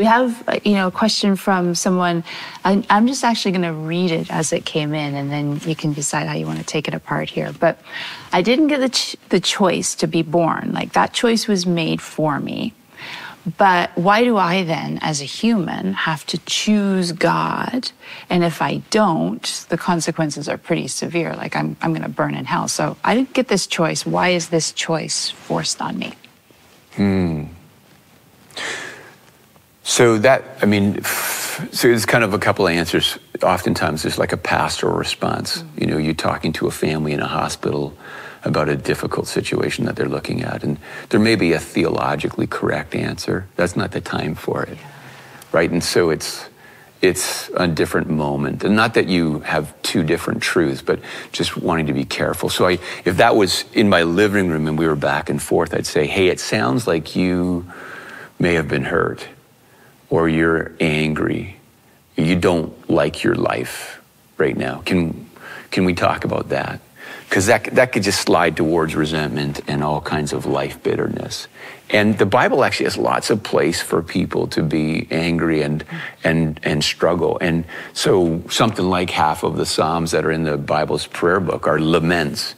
We have, a question from someone. I'm just actually going to read it as it came in, and then you can decide how you want to take it apart here. But I didn't get the choice to be born. Like, that choice was made for me. But why do I then, as a human, have to choose God? And if I don't, the consequences are pretty severe. Like, I'm going to burn in hell. So I didn't get this choice. Why is this choice forced on me? So there's kind of a couple of answers. Oftentimes there's like a pastoral response. You're talking to a family in a hospital about a difficult situation that they're looking at, and there may be a theologically correct answer. That's not the time for it, right? And so it's a different moment. And not that you have two different truths, but just wanting to be careful. So if that was in my living room and we were back and forth, I'd say, hey, it sounds like you may have been hurt, or you're angry, you don't like your life right now. Can we talk about that? Because that could just slide towards resentment and all kinds of life bitterness. And the Bible actually has lots of place for people to be angry and struggle. And so something like half of the Psalms that are in the Bible's prayer book are laments.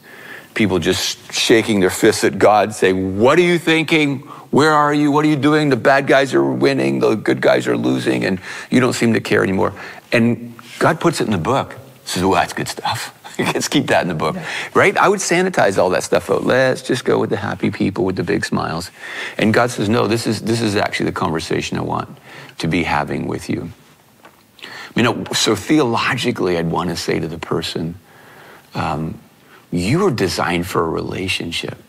People just shaking their fists at God, saying, what are you thinking? Where are you? What are you doing? The bad guys are winning, the good guys are losing, and you don't seem to care anymore. And God puts it in the book. He says, well, that's good stuff. Let's keep that in the book, right? I would sanitize all that stuff out. Let's just go with the happy people with the big smiles. And God says, no, this is actually the conversation I want to be having with you. So theologically, I'd want to say to the person, you were designed for a relationship.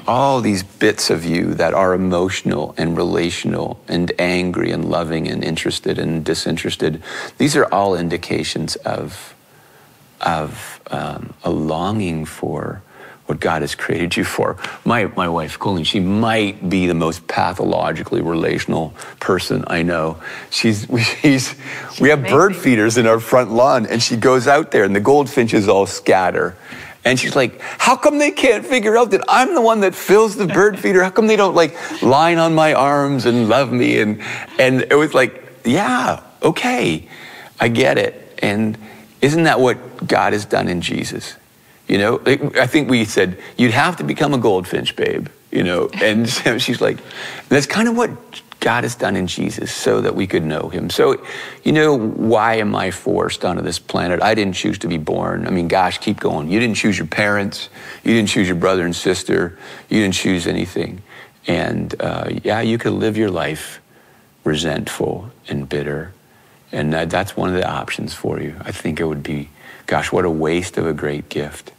All these bits of you that are emotional and relational and angry and loving and interested and disinterested, these are all indications of a longing for what God has created you for. My wife, Colleen, she might be the most pathologically relational person I know. We have bird feeders in our front lawn, and she goes out there and the goldfinches all scatter. And she's like, how come they can't figure out that I'm the one that fills the bird feeder? How come they don't line on my arms and love me? And it was like, yeah, okay, I get it. And isn't that what God has done in Jesus? I think we said, you'd have to become a goldfinch, babe, and she's like, that's kind of what God has done in Jesus so that we could know him. So, why am I forced onto this planet? I didn't choose to be born. Gosh, keep going. You didn't choose your parents. You didn't choose your brother and sister. You didn't choose anything. And you could live your life resentful and bitter. And that's one of the options for you. I think it would be, gosh, what a waste of a great gift.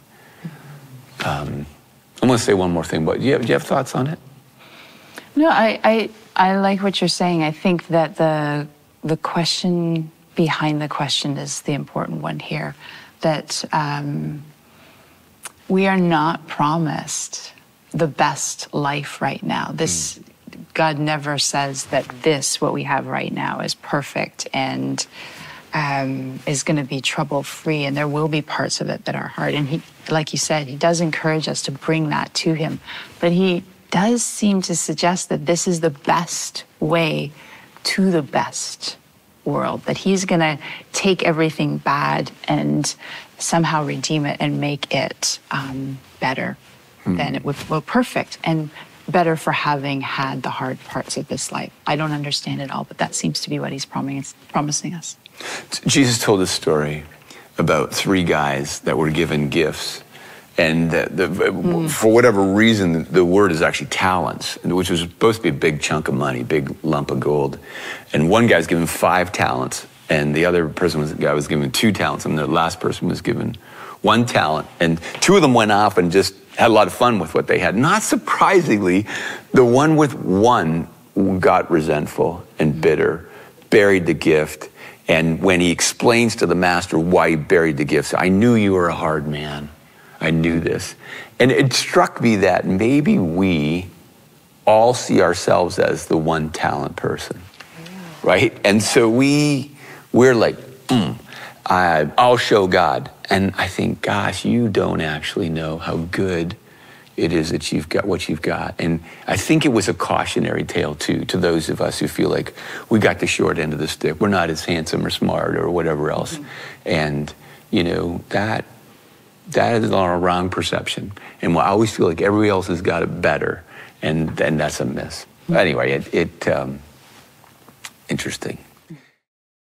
I'm going to say one more thing, but do you have thoughts on it? No, I like what you're saying. I think that the question behind the question is the important one here, that we are not promised the best life right now. God never says that what we have right now is perfect and is going to be trouble-free, and there will be parts of it that are hard. And he, like you said, he does encourage us to bring that to him. But he does seem to suggest that this is the best way to the best world, that he's going to take everything bad and somehow redeem it and make it better than it would, perfect and better for having had the hard parts of this life. I don't understand it all, but that seems to be what he's promising us. Jesus told a story about 3 guys that were given gifts. And for whatever reason, the word is actually talents, which was supposed to be a big chunk of money, big lump of gold. And one guy was given 5 talents, and the other guy was given 2 talents, and the last person was given 1 talent. And 2 of them went off and just had a lot of fun with what they had. Not surprisingly, the one with 1 got resentful and bitter, buried the gift. And when he explains to the master why he buried the gift, I knew you were a hard man. I knew this. And it struck me that maybe we all see ourselves as the 1 talent person, right? And so we're like, I'll show God. And I think, gosh, you don't actually know how good it is that you've got what you've got. And I think it was a cautionary tale, too, to those of us who feel like we got the short end of the stick. We're not as handsome or smart or whatever else. And, you know, that is a wrong perception. And I always feel like everybody else has got it better. And that's a miss. Anyway, interesting.